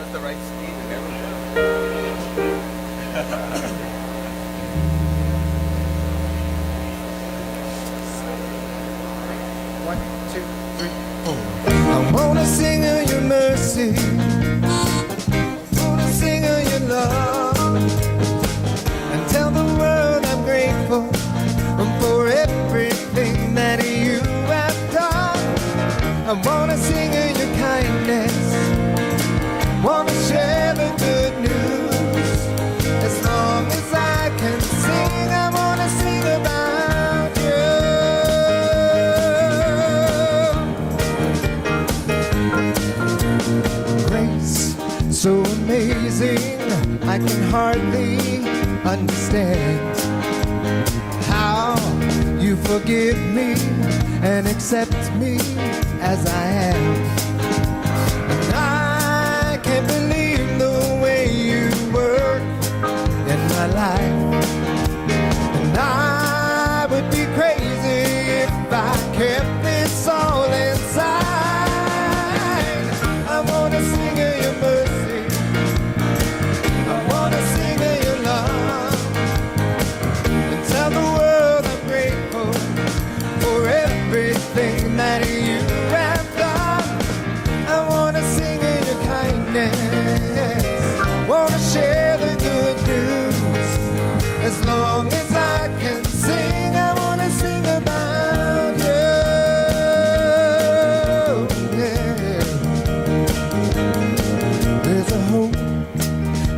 at the right speed and everything. One, two, three, four. I wanna sing of your mercy, wanna sing of your love, and tell the world I'm grateful for everything that you have done. I wanna sing of your kindness, wanna share the good news. As long as I can sing, I wanna sing about you. Grace so amazing, I can hardly understand how you forgive me and accept me as I am. And I can't believe the way you work in my life. And I would be crazy if I kept this all inside. I wanna sing of your mercy, I wanna sing of your love, and tell the world I'm grateful for everything that you have done. I wanna sing of your kindness, wanna share the good news. As long as I can sing, I wanna sing about you. Yeah. There's a hope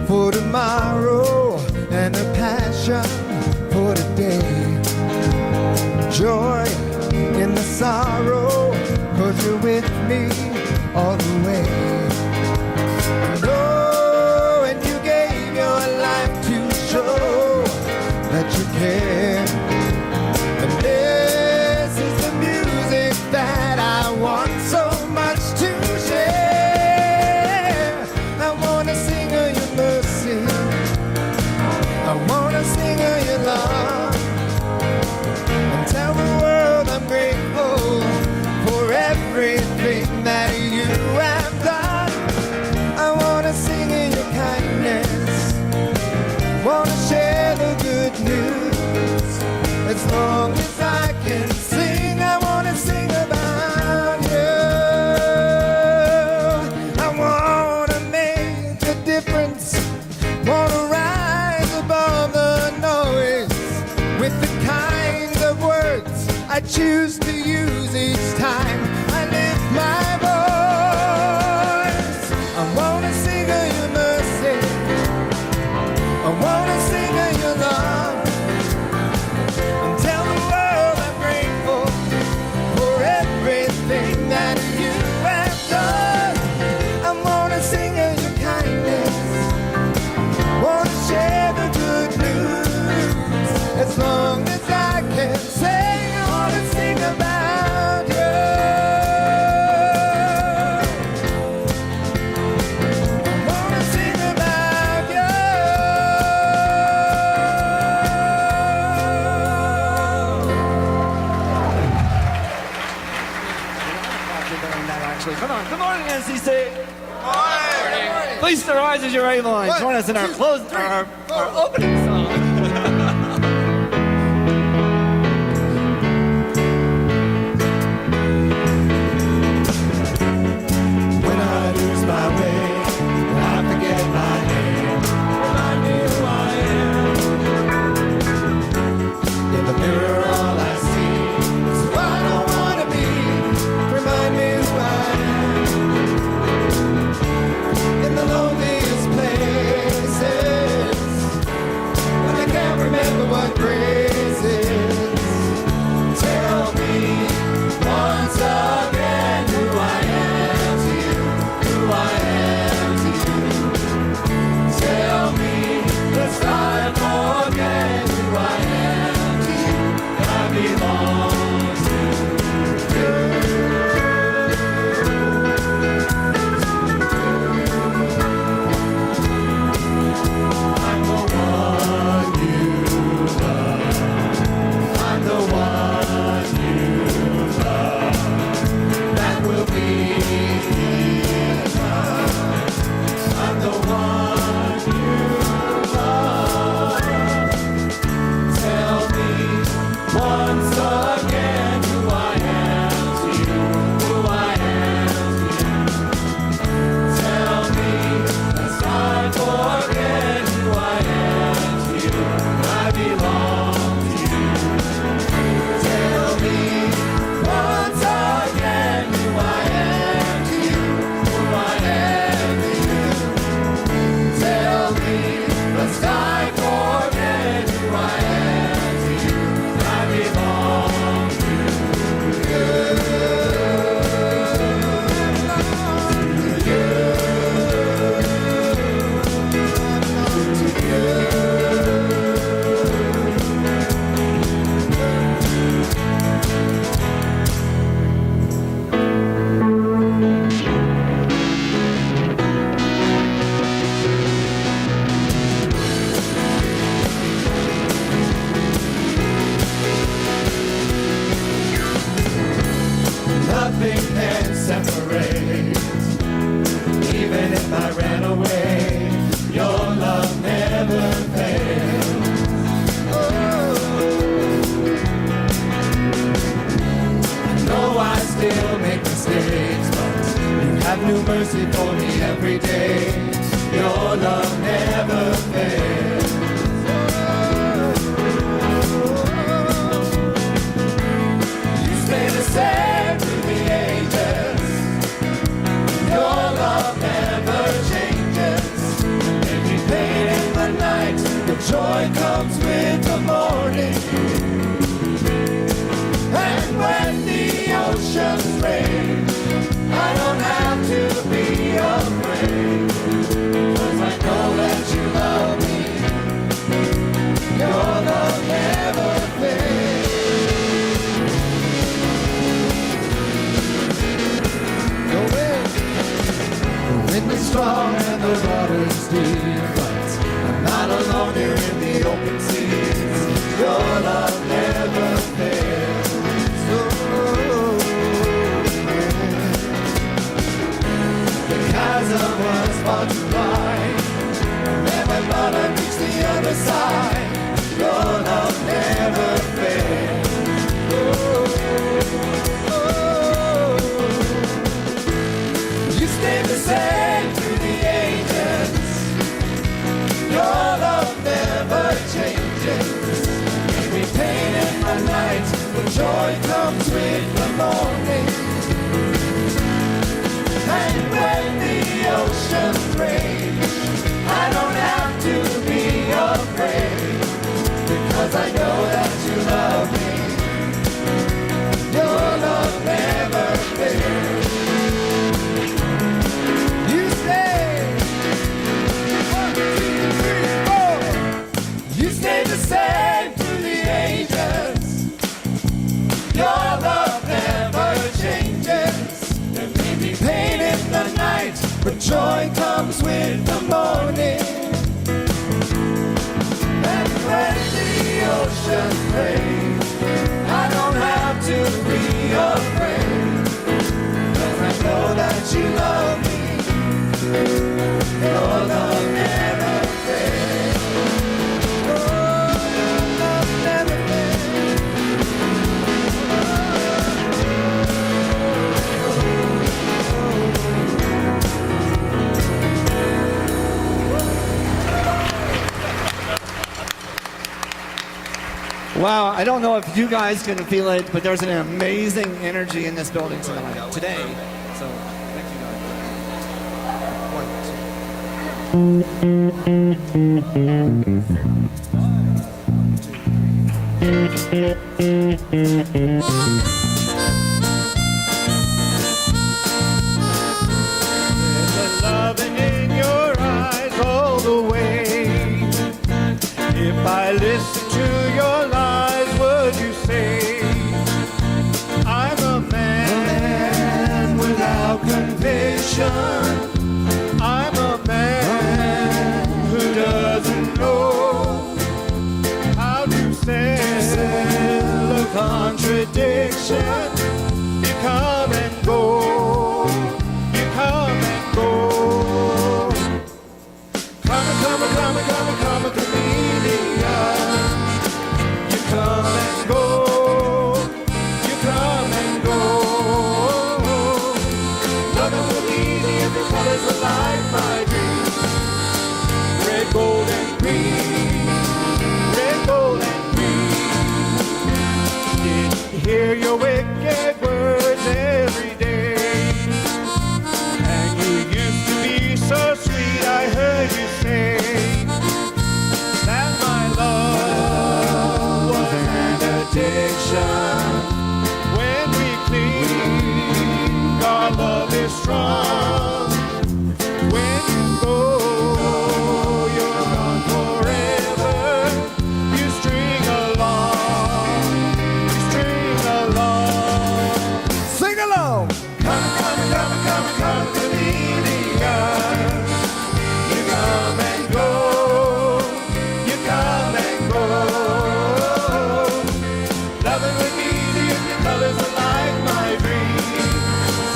for tomorrow and a passion for today. Joy in the sorrow, 'cause you're with me all the way. Oh, and you gave your life to show that you care. And this is the music that I want so much to share. I wanna sing of your mercy, I wanna sing of your love, and tell the world I'm grateful for everything that you have done. I wanna sing in your kindness, wanna share the good news. As long as I can sing, I wanna sing about you. I wanna make a difference, wanna rise above the noise with the kind of words I choose to use each time I lift my voice. I wanna sing of your mercy, I wanna sing of your love, and tell the world I'm grateful for everything that you have done. I wanna sing of your kindness, wanna share the good news. As long as I can sing, I wanna sing about you. I wanna sing about you. Actually, come on. Good morning, NCC. Please rise as you're able and join us in our opening song. When I lose my way, when I forget my name, remind me who I am. In the mirror, all I see is who I don't wanna be. Remind me who I am. In the loneliest places, separate. Even if I ran away, your love never fails. I know I still make mistakes, but you have new mercy for me every day. Your love never fails. You stay the same through the ages. Your love never changes. Every pain in the night, the joy comes with the morning. And when the oceans rage, I don't have to be afraid, 'cause I know that you love me. Your love never fails. The wind is strong and the water's deep, but I'm not alone here in the open seas. Your love never fails. The chasm was far too wide. Never thought I'd reach the other side. Your love never fails. You stay the same through the ages. Your love never changes. Every pain in the night, the joy comes with the morning. And when the oceans rage, I don't have to be afraid, because I know that you love me. Your love never fails. You stay. 1, 2, 3, 4. You stay the same through the ages. Your love never changes. There may be pain in the night, but joy comes with the morning. And when the ocean rage, I don't have to be afraid, 'cause I know that you love me. Your love never fails. Your love never fails. Wow, I don't know if you guys can feel it, but there's an amazing energy in this building tonight, today. So, thank you guys. There's a loving in your eyes all the way. If I listen to your lies, would you say I'm a man without conviction? I'm a man who doesn't know how to sell a contradiction. You come and go, you come and go. Come, come, come, come, come, chameleon. You come and go, you come and go. Loving will be easy if the colors are like my dreams. Red, gold, and green. Red, gold, and green. Did you hear your wicked words every day? And you used to be so sweet, I heard you say that my love was an addiction. When we cling, our love is strong. When you go, you're gone forever. You string along, you string along. Sing along! Come, come, come, come, come to me, you come and go, you come and go. Loving with me, the colors are like my dreams.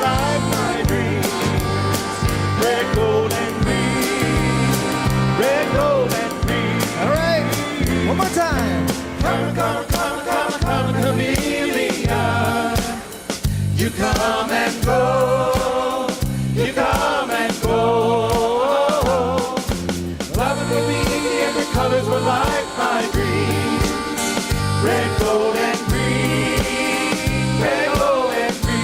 like my dreams. Red, gold, and green. Red, gold, and green. All right, one more time. Come, chameleon. You come and go. You come and go. Loving with me, every colors were like my dreams. Red, gold, and green. Red, gold, and green.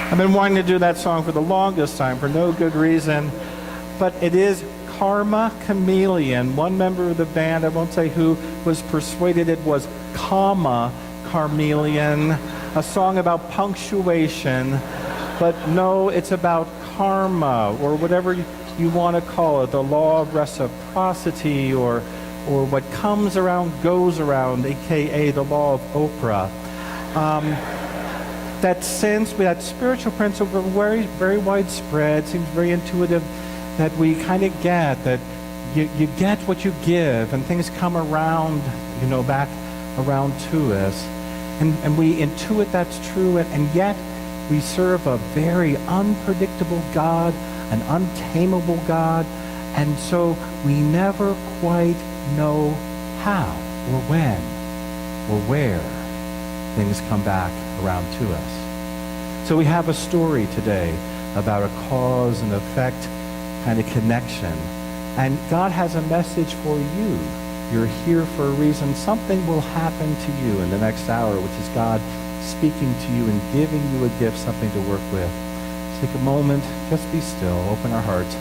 I've been wanting to do that song for the longest time for no good reason, but it is Karma Chameleon. One member of the band, I won't say who, was persuaded it was Comma Chameleon, a song about punctuation, but no, it's about karma, or whatever you want to call it, the law of reciprocity, or what comes around goes around, aka the law of Oprah. That sense, that spiritual principle, very, very widespread, seems very intuitive, that we kind of get, that you get what you give, and things come around, back around to us. And we intuit that's true, and yet we serve a very unpredictable God, an untamable God, and so we never quite know how, or when, or where things come back around to us. So we have a story today about a cause and effect kind of connection. And God has a message for you. You're here for a reason. Something will happen to you in the next hour, which is God speaking to you and giving you a gift, something to work with. Take a moment, just be still, open our hearts,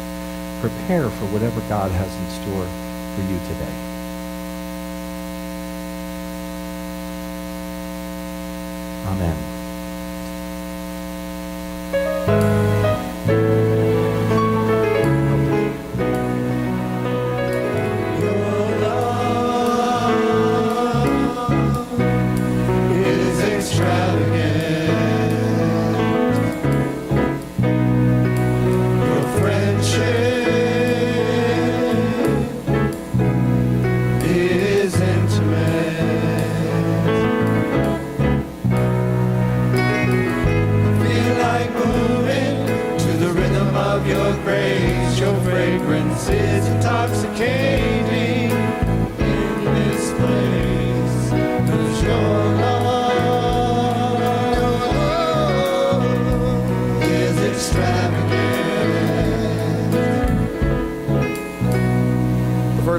prepare for whatever God has in store for you today. Amen.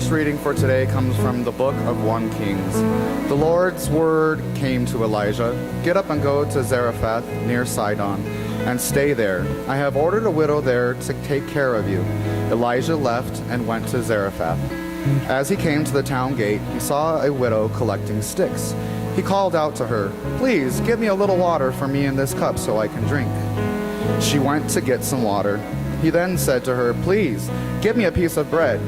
Reading for today comes from the book of 1 Kings. The Lord's word came to Elijah, "Get up and go to Zarephath near Sidon, and stay there. I have ordered a widow there to take care of you." Elijah left and went to Zarephath. As he came to the town gate, he saw a widow collecting sticks. He called out to her, "Please give me a little water for me in this cup so I can drink." She went to get some water. He then said to her, "Please give me a piece of bread."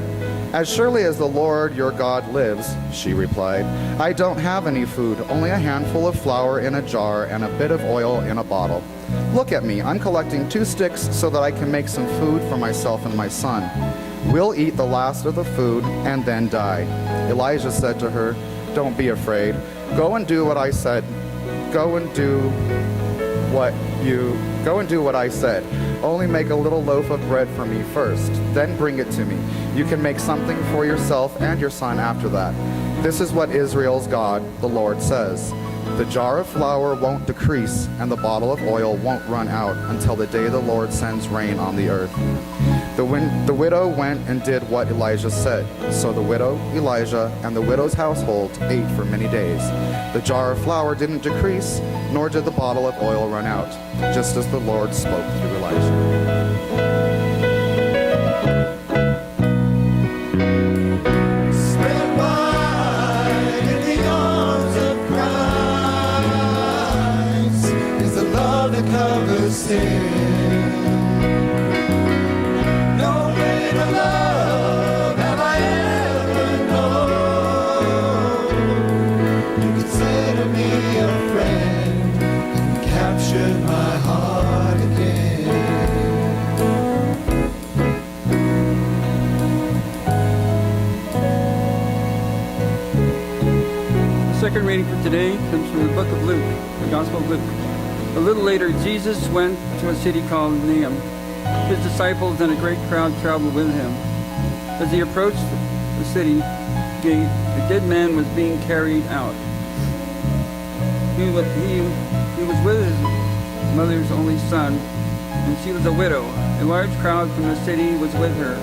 "As surely as the Lord your God lives," she replied, "I don't have any food, only a handful of flour in a jar and a bit of oil in a bottle. Look at me, I'm collecting 2 sticks so that I can make some food for myself and my son. We'll eat the last of the food and then die." Elijah said to her, "Don't be afraid. Go and do what I said. Go and do what I said. Only make a little loaf of bread for me first, then bring it to me. You can make something for yourself and your son after that. This is what Israel's God, the Lord, says. The jar of flour won't decrease, and the bottle of oil won't run out until the day the Lord sends rain on the earth." The widow went and did what Elijah said. So the widow, Elijah, and the widow's household ate for many days. The jar of flour didn't decrease, nor did the bottle of oil run out, just as the Lord spoke through Elijah. Stand wide in the arms of Christ is the love that covers sin. No greater love have I ever known. You consider me a friend and captured my heart again. second reading for today comes from the book of Luke, the Gospel of Luke. A little later, Jesus went to a city called Naum. His disciples and a great crowd traveled with him. As he approached the city gate, a dead man was being carried out. He was with his mother's only son, and she was a widow. A large crowd from the city was with her.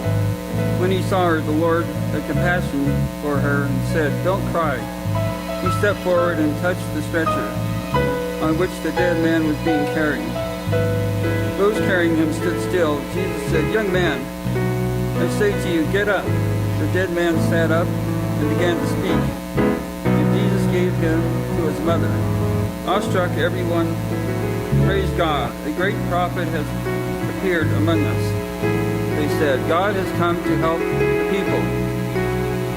When he saw her, the Lord had compassion for her and said, "Don't cry." He stepped forward and touched the stretcher on which the dead man was being carried. Those carrying him stood still. Jesus said, "Young man, I say to you, get up." The dead man sat up and began to speak. And Jesus gave him to his mother. Awestruck, everyone praised God. A great prophet has appeared among us. They said, God has come to help the people.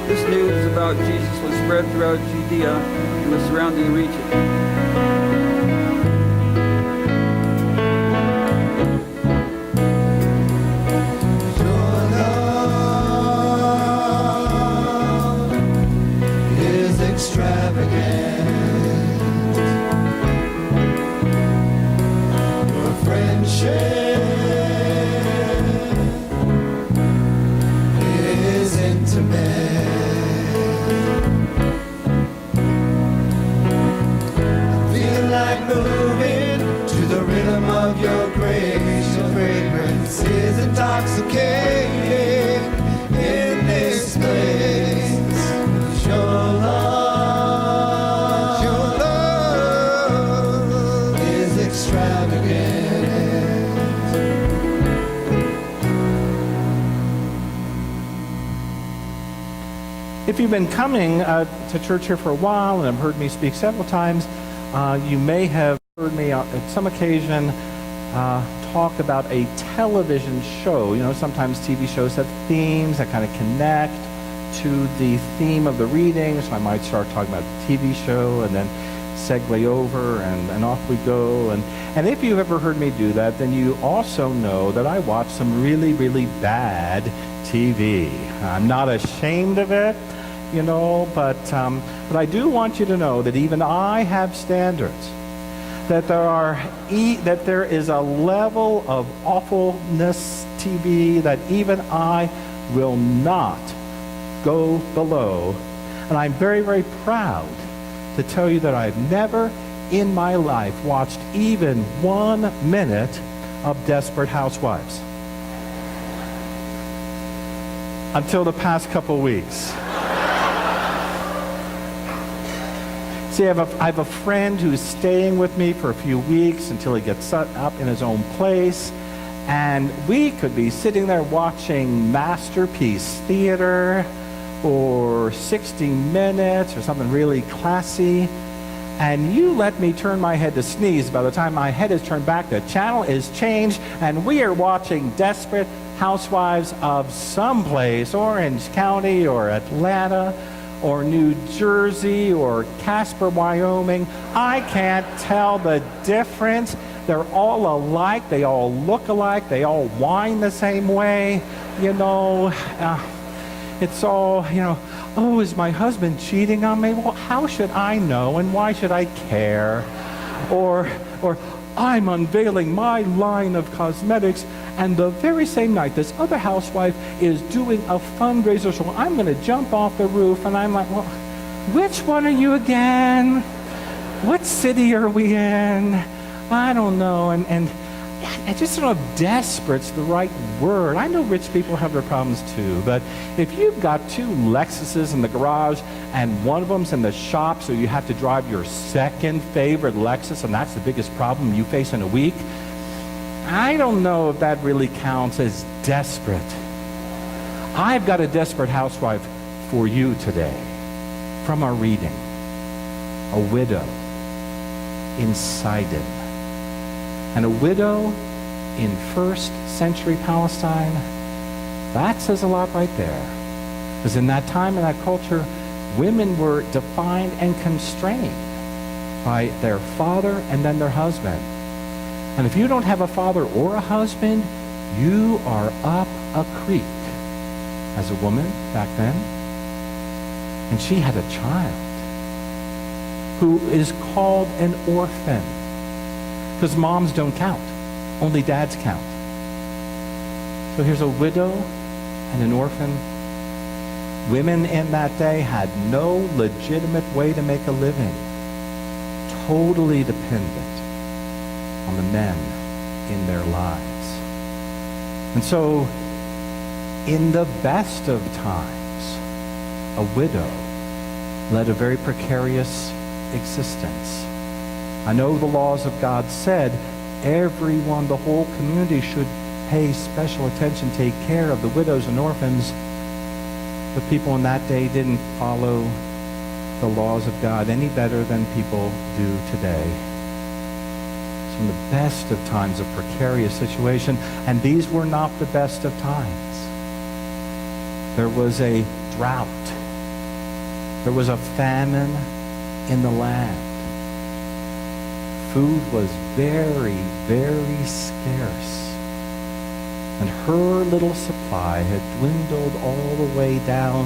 This news about Jesus was spread throughout Judea and the surrounding region. Intoxicating in this place. Your love is extravagant. If you've been coming to church here for a while and have heard me speak several times, you may have heard me at some occasion talk about a television show. You know, sometimes TV shows have themes that kind of connect to the theme of the reading. So I might start talking about the TV show and then segue over and off we go. And if you've ever heard me do that, then you also know that I watch some really, really bad TV. I'm not ashamed of it, you know, but I do want you to know that even I have standards. That there is a level of awfulness TV that even I will not go below. And I'm very, very proud to tell you that I've never in my life watched even 1 minute of Desperate Housewives. Until the past couple weeks. See, I have a friend who's staying with me for a few weeks until he gets set up in his own place. And we could be sitting there watching Masterpiece Theater or 60 Minutes or something really classy. And you let me turn my head to sneeze. By the time my head is turned back, the channel is changed, and we are watching Desperate Housewives of someplace, Orange County or Atlanta, or New Jersey, or Casper, Wyoming. I can't tell the difference. They're all alike. They all look alike. They all whine the same way. You know, it's all, you know, oh, is my husband cheating on me? Well, how should I know, and why should I care? Or I'm unveiling my line of cosmetics, and the very same night, this other housewife is doing a fundraiser, so I'm going to jump off the roof. And I'm like, well, which one are you again? What city are we in? I don't know. And I just don't know if desperate's the right word. I know rich people have their problems too, but if you've got 2 Lexuses in the garage and one of them's in the shop, so you have to drive your second favorite Lexus, and that's the biggest problem you face in a week, I don't know if that really counts as desperate. I've got a desperate housewife for you today from our reading. A widow in Sidon. And a widow in 1st century Palestine, that says a lot right there. Because in that time, in that culture, women were defined and constrained by their father and then their husband. And if you don't have a father or a husband, you are up a creek as a woman back then. And she had a child. who is called an orphan. Because moms don't count. Only dads count. So here's a widow and an orphan. Women in that day had no legitimate way to make a living. Totally dependent on the men in their lives. And so, in the best of times, a widow led a very precarious existence. I know the laws of God said everyone, the whole community, should pay special attention, take care of the widows and orphans. But people in that day didn't follow the laws of God any better than people do today. So in the best of times, a precarious situation, and these were not the best of times. There was a drought. There was a famine in the land. Food was very, very scarce. And her little supply had dwindled all the way down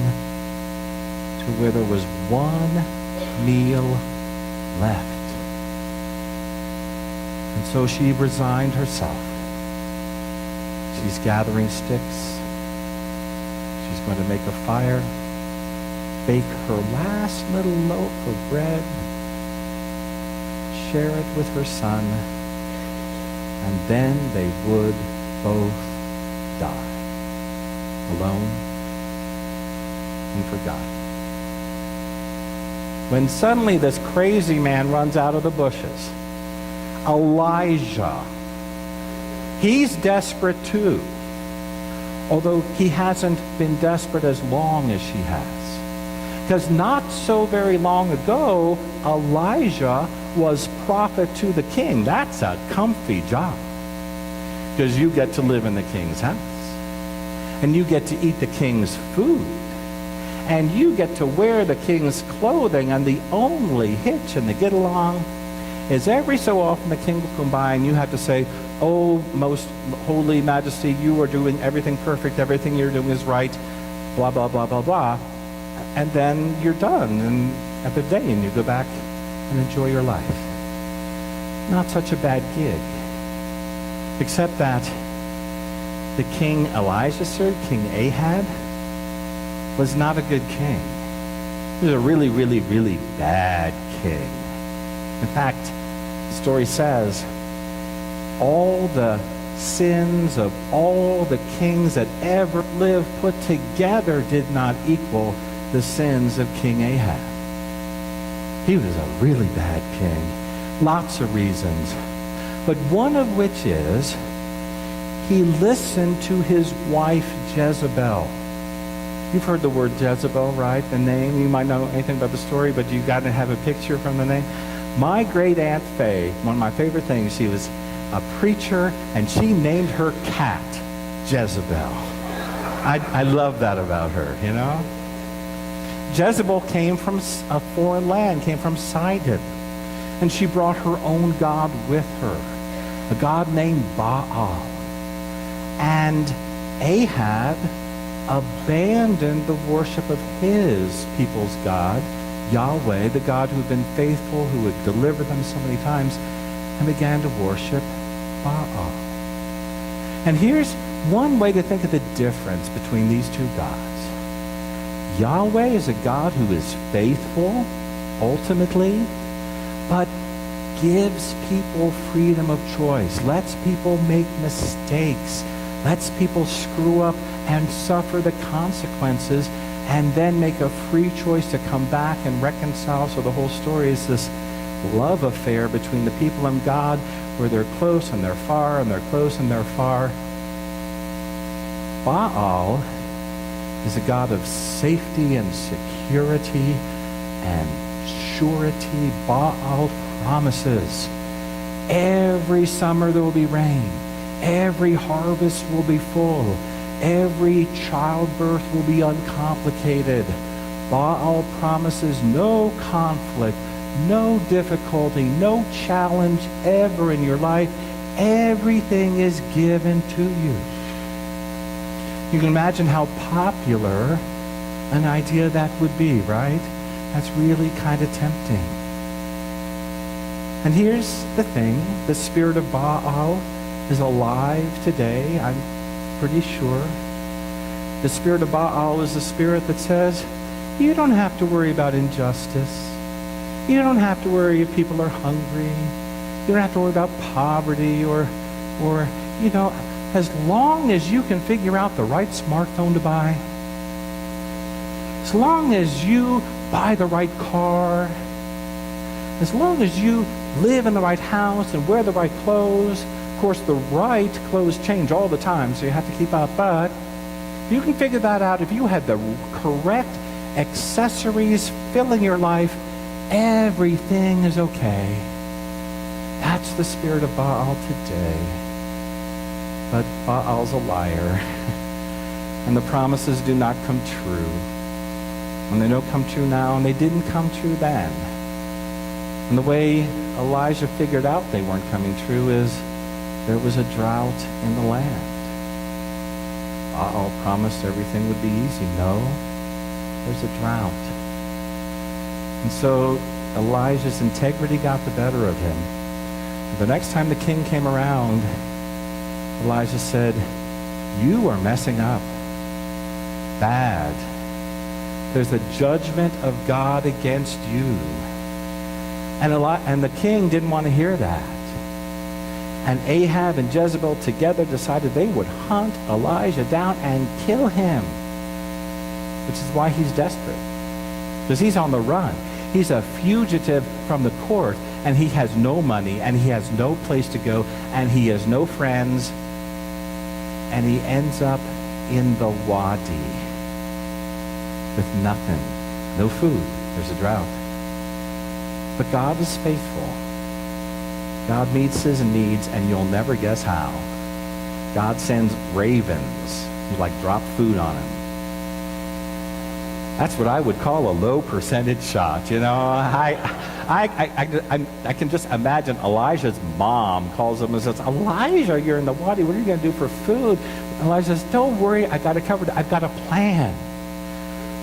to where there was one meal left. And so she resigned herself. She's gathering sticks. She's going to make a fire, bake her last little loaf of bread, share it with her son, and then they would both die, alone and forgotten. When suddenly this crazy man runs out of the bushes, Elijah, he's desperate too, although he hasn't been desperate as long as she has. Because not so very long ago, Elijah was prophet to the king. That's a comfy job. Because you get to live in the king's house. And you get to eat the king's food. And you get to wear the king's clothing. And the only hitch in the get-along is every so often the king will come by and you have to say, "Oh, most holy majesty, you are doing everything perfect. Everything you're doing is right. Blah, blah, blah, blah, blah." And then you're done and at the day and you go back and enjoy your life. Not such a bad gig. Except that the king Elijah served, King Ahab, was not a good king. He was a really, really, really bad king. In fact, the story says all the sins of all the kings that ever lived put together did not equal the sins of King Ahab. He was a really bad king. Lots of reasons. But one of which is he listened to his wife Jezebel. You've heard the word Jezebel, right? The name. You might know anything about the story, but you got to have a picture from the name. My great Aunt Faye, one of my favorite things, she was a preacher, and she named her cat Jezebel. I love that about her, you know? Jezebel came from a foreign land, came from Sidon. And she brought her own god with her, a god named Baal. And Ahab abandoned the worship of his people's God, Yahweh, the God who had been faithful, who had delivered them so many times, and began to worship Baal. And here's one way to think of the difference between these two gods. Yahweh is a God who is faithful, ultimately, but gives people freedom of choice, lets people make mistakes, lets people screw up and suffer the consequences, and then make a free choice to come back and reconcile. So the whole story is this love affair between the people and God, where they're close and they're far, and they're close and they're far. Baal is a God of safety and security and surety. Baal promises every summer there will be rain, every harvest will be full, every childbirth will be uncomplicated. Baal promises no conflict, no difficulty, no challenge ever in your life. Everything is given to you. You can imagine how popular an idea that would be, right? That's really kind of tempting. And here's the thing. The spirit of Baal is alive today, I'm pretty sure. The spirit of Baal is the spirit that says, you don't have to worry about injustice. You don't have to worry if people are hungry. You don't have to worry about poverty or as long as you can figure out the right smartphone to buy, as long as you buy the right car, as long as you live in the right house and wear the right clothes. Of course, the right clothes change all the time, so you have to keep up. But if you can figure that out, if you had the correct accessories filling your life, everything is okay. That's the spirit of Baal today. But Baal's a liar. And the promises do not come true. And they don't come true now, and they didn't come true then. And the way Elijah figured out they weren't coming true is there was a drought in the land. Baal promised everything would be easy. No, there's a drought. And so Elijah's integrity got the better of him. The next time the king came around, Elijah said, you are messing up. Bad. There's a judgment of God against you. And the king didn't want to hear that. And Ahab and Jezebel together decided they would hunt Elijah down and kill him. Which is why he's desperate. Because he's on the run. He's a fugitive from the court. And he has no money. And he has no place to go. And he has no friends. And he ends up in the wadi with nothing. No food. There's a drought. But God is faithful. God meets his needs, and you'll never guess how. God sends ravens who drop food on him. That's what I would call a low percentage shot. I can just imagine Elijah's mom calls him and says, Elijah, you're in the wadi. What are you going to do for food? Elijah says, don't worry, I got it covered. I've got a plan.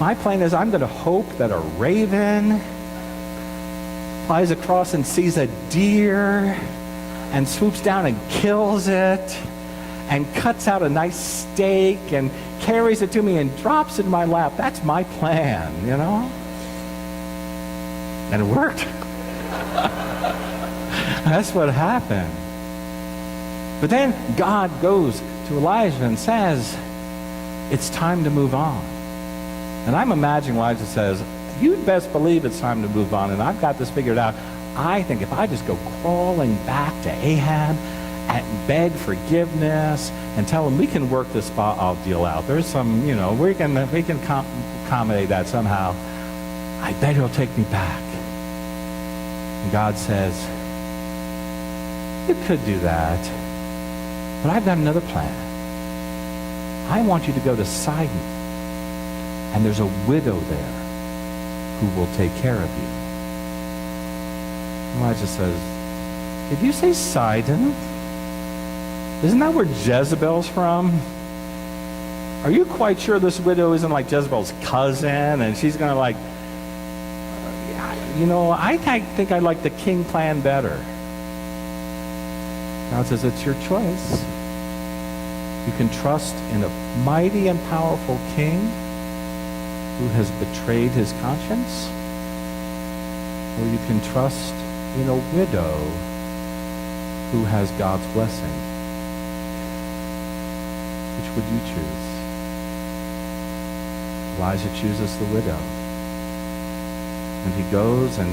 My plan is I'm going to hope that a raven flies across and sees a deer and swoops down and kills it and cuts out a nice steak and carries it to me and drops it in my lap. That's my plan, And it worked. That's what happened. But then God goes to Elijah and says, it's time to move on. And I'm imagining Elijah says, you'd best believe it's time to move on, and I've got this figured out. I think if I just go crawling back to Ahab and beg forgiveness and tell him we can work this Baal deal out. There's some, we can accommodate that somehow. I bet he'll take me back. And God says, you could do that, but I've got another plan. I want you to go to Sidon, and there's a widow there who will take care of you. Elijah says, did you say Sidon? Isn't that where Jezebel's from? Are you quite sure this widow isn't like Jezebel's cousin and she's going to I think I like the king plan better. God says, it's your choice. You can trust in a mighty and powerful king who has betrayed his conscience, or you can trust in a widow who has God's blessing. Which would you choose? Elijah chooses the widow. And he goes and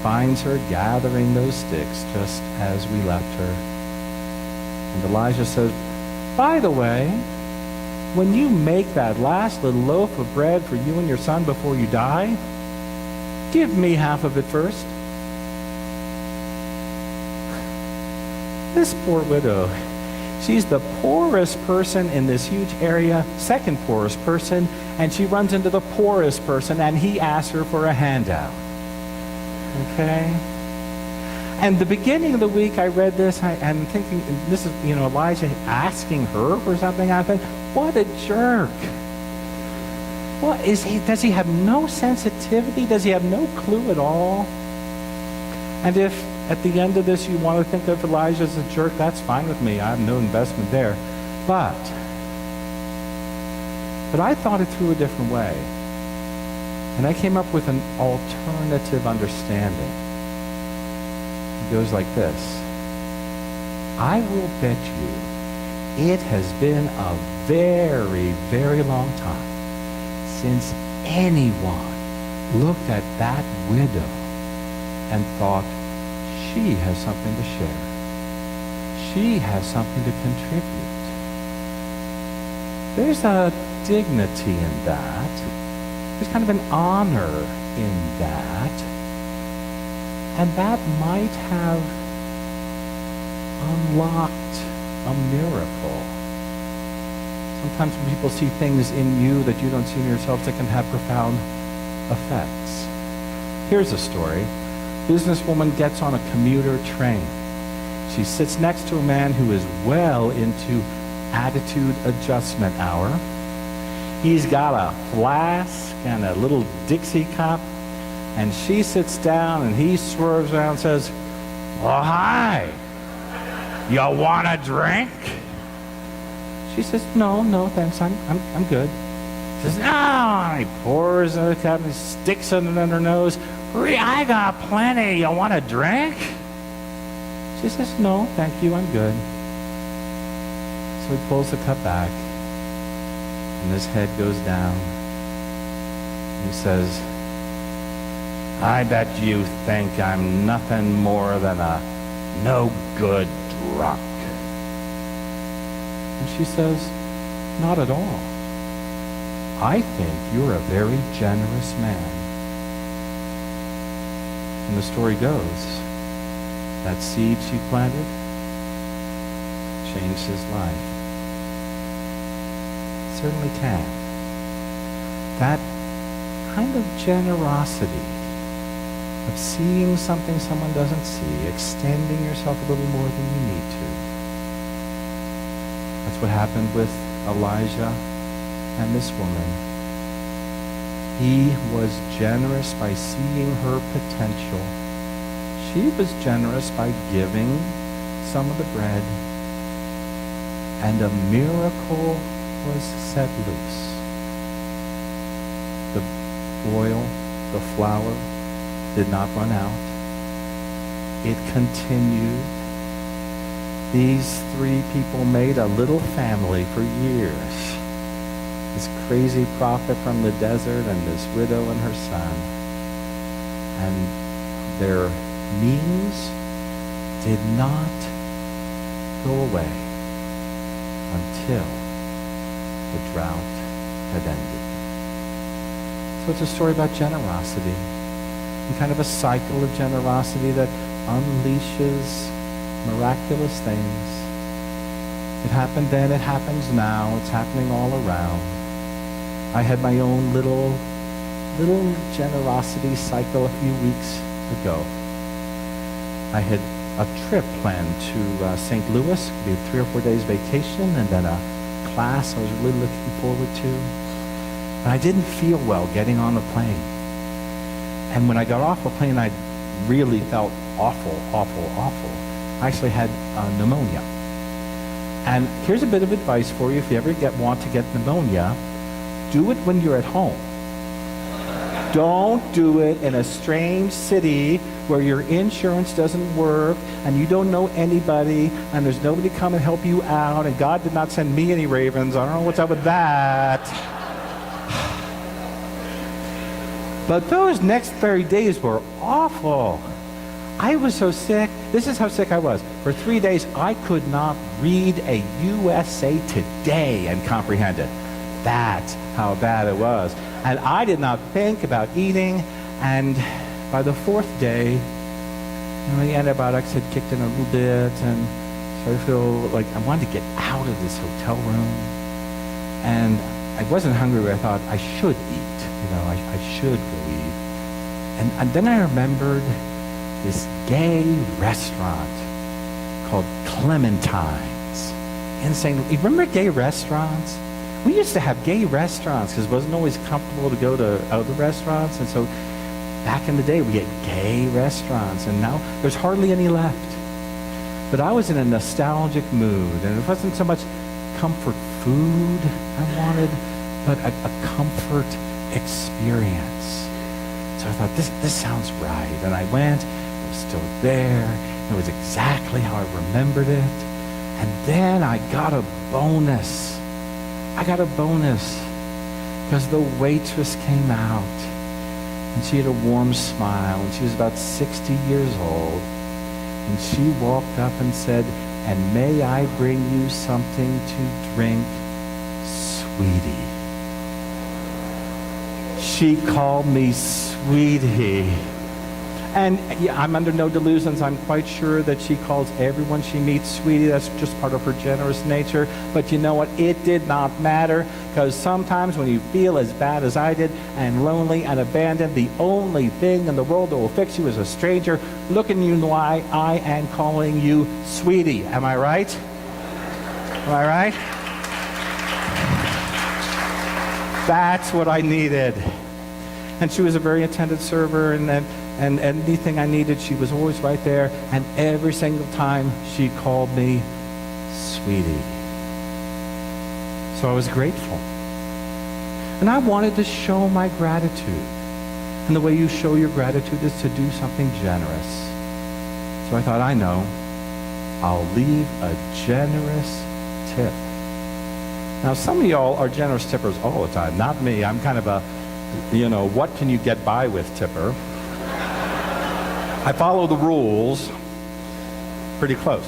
finds her gathering those sticks just as we left her. And Elijah says, by the way, when you make that last little loaf of bread for you and your son before you die, give me half of it first. This poor widow, she's the poorest person in this huge area, second poorest person, and she runs into the poorest person, and he asks her for a handout. Okay? And the beginning of the week I read this, I'm thinking, this is, Elijah asking her for something. I think, what a jerk. What is he? Does he have no sensitivity? Does he have no clue at all? And if at the end of this you want to think of Elijah as a jerk, that's fine with me. I have no investment there. But I thought it through a different way. And I came up with an alternative understanding. It goes like this. I will bet you it has been a very, very long time since anyone looked at that widow and thought, she has something to share. She has something to contribute. There's a dignity in that. There's kind of an honor in that. And that might have unlocked a miracle. Sometimes when people see things in you that you don't see in yourself, that can have profound effects. Here's a story. Businesswoman gets on a commuter train. She sits next to a man who is well into attitude adjustment hour. He's got a flask and a little Dixie cup, and she sits down and he swerves around and says, "Well, hi, you want a drink?" She says, no, thanks, I'm good. She says, "No," and he pours in the cup and he sticks it in her nose. "I got plenty, you want a drink?" She says, "No, thank you, I'm good." So he pulls the cup back, and his head goes down. He says, "I bet you think I'm nothing more than a no-good drunk." And she says, "Not at all. I think you're a very generous man." And the story goes, that seed she planted changed his life. It certainly can. That kind of generosity of seeing something someone doesn't see, extending yourself a little more than you need to. That's what happened with Elijah and this woman. He was generous by seeing her potential. She was generous by giving some of the bread, and a miracle was set loose. The oil, the flour, did not run out. It continued. These three people made a little family for years. This crazy prophet from the desert and this widow and her son. And their means did not go away until the drought had ended. So it's a story about generosity, and kind of a cycle of generosity that unleashes miraculous things. It happened then, it happens now, it's happening all around. I had my own little generosity cycle a few weeks ago. I had a trip planned to St. Louis, be 3 or 4 days vacation, and then a class I was really looking forward to. And I didn't feel well getting on the plane. And when I got off the plane, I really felt awful. I actually had pneumonia. And here's a bit of advice for you if you ever want to get pneumonia. Do it when you're at home. Don't do it in a strange city where your insurance doesn't work and you don't know anybody and there's nobody come and help you out, and God did not send me any ravens. I don't know what's up with that. But those next 30 days were awful. I was so sick. This is how sick I was. For 3 days, I could not read a USA Today and comprehend it. That's how bad it was. And I did not think about eating. And by the 4th day, the antibiotics had kicked in a little bit, and so I feel like I wanted to get out of this hotel room. And I wasn't hungry, but I thought I should eat. I should go eat. And then I remembered this gay restaurant called Clementine's in St. Louis. You remember gay restaurants? We used to have gay restaurants because it wasn't always comfortable to go to other restaurants. And so Back in the day, we had gay restaurants, and now there's hardly any left. But I was in a nostalgic mood, and it wasn't so much comfort food I wanted, but a comfort experience. So I thought, this sounds right. And I went, it was still there. It was exactly how I remembered it. And then I got a bonus. Because the waitress came out, and she had a warm smile, and she was about 60 years old. And she walked up and said, "And may I bring you something to drink, sweetie?" She called me sweetie. And yeah, I'm under no delusions. I'm quite sure that she calls everyone she meets sweetie. That's just part of her generous nature. But you know what? It did not matter, because sometimes when you feel as bad as I did and lonely and abandoned, the only thing in the world that will fix you is a stranger looking you in the eye and calling you sweetie. Am I right? Am I right? That's what I needed. And she was a very attentive server, and anything I needed, she was always right there. And every single time she called me sweetie. So I was grateful. And I wanted to show my gratitude. And the way you show your gratitude is to do something generous. So I thought, I know, I'll leave a generous tip. Now, some of y'all are generous tippers all the time. Not me. I'm kind of a, what can you get by with tipper? I follow the rules pretty close.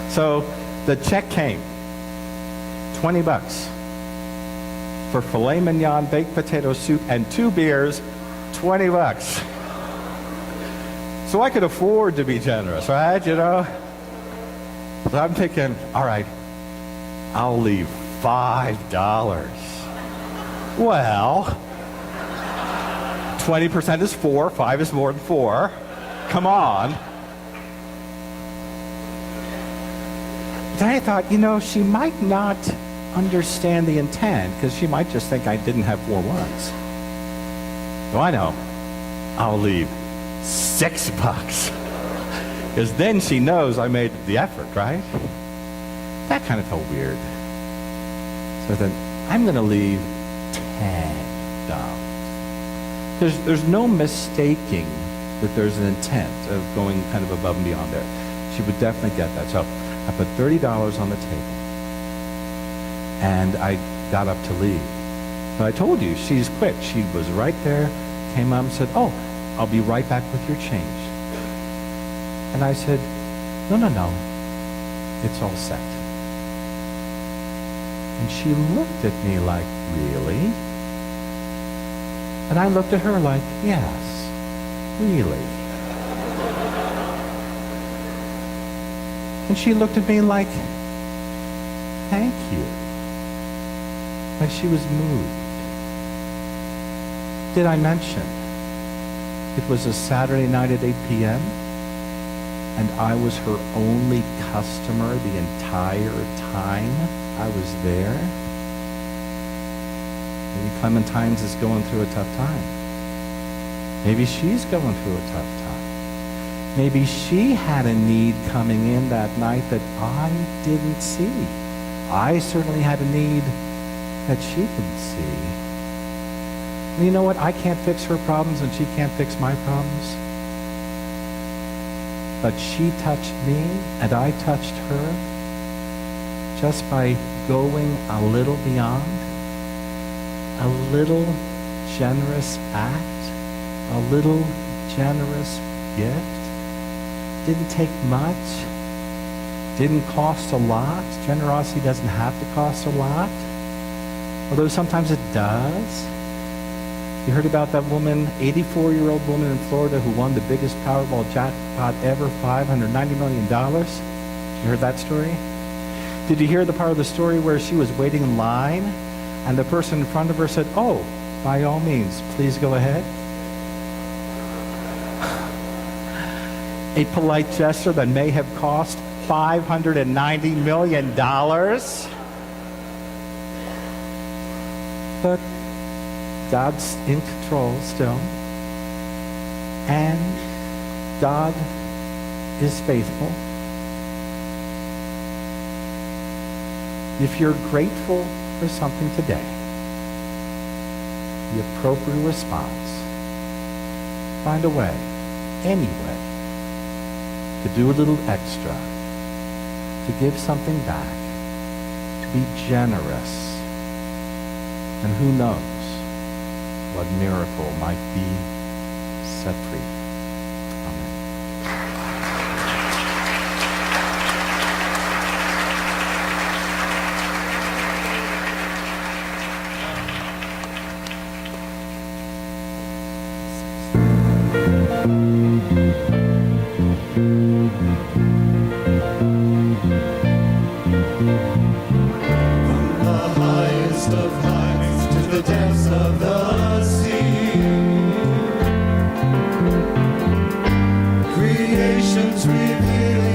So the check came, $20 for filet mignon, baked potato soup, and 2 beers, $20. So I could afford to be generous, right? So I'm thinking, all right, I'll leave $5. Well, 20% is 4. 5 is more than 4. Come on. Then I thought, she might not understand the intent, because she might just think I didn't have 4 ones. So I know. I'll leave $6. Because then she knows I made the effort, right? That kind of felt weird. So then I'm going to leave $10. There's no mistaking that there's an intent of going kind of above and beyond there. She would definitely get that. So I put $30 on the table, and I got up to leave. But I told you, she's quick. She was right there, came up and said, "Oh, I'll be right back with your change." And I said, No, it's all set. And she looked at me like, "Really?" And I looked at her like, "Yes, really." And she looked at me like, "Thank you." Like she was moved. Did I mention it was a Saturday night at 8 p.m. and I was her only customer the entire time I was there? Maybe Clementine's is going through a tough time. Maybe she's going through a tough time. Maybe she had a need coming in that night that I didn't see. I certainly had a need that she didn't see. And you know what? I can't fix her problems and she can't fix my problems. But she touched me and I touched her just by going a little beyond. A little generous act, a little generous gift. Didn't take much, didn't cost a lot. Generosity doesn't have to cost a lot, although sometimes it does. You heard about that woman, 84-year-old woman in Florida who won the biggest Powerball jackpot ever, $590 million? You heard that story? Did you hear the part of the story where she was waiting in line and the person in front of her said, "Oh, by all means, please go ahead"? A polite gesture that may have cost $590 million. But God's in control still. And God is faithful. If you're grateful for something today, the appropriate response, find a way, any way, to do a little extra, to give something back, to be generous. And who knows what miracle might be set free. Amen. Of heights to the depths of the sea. Creation's revealing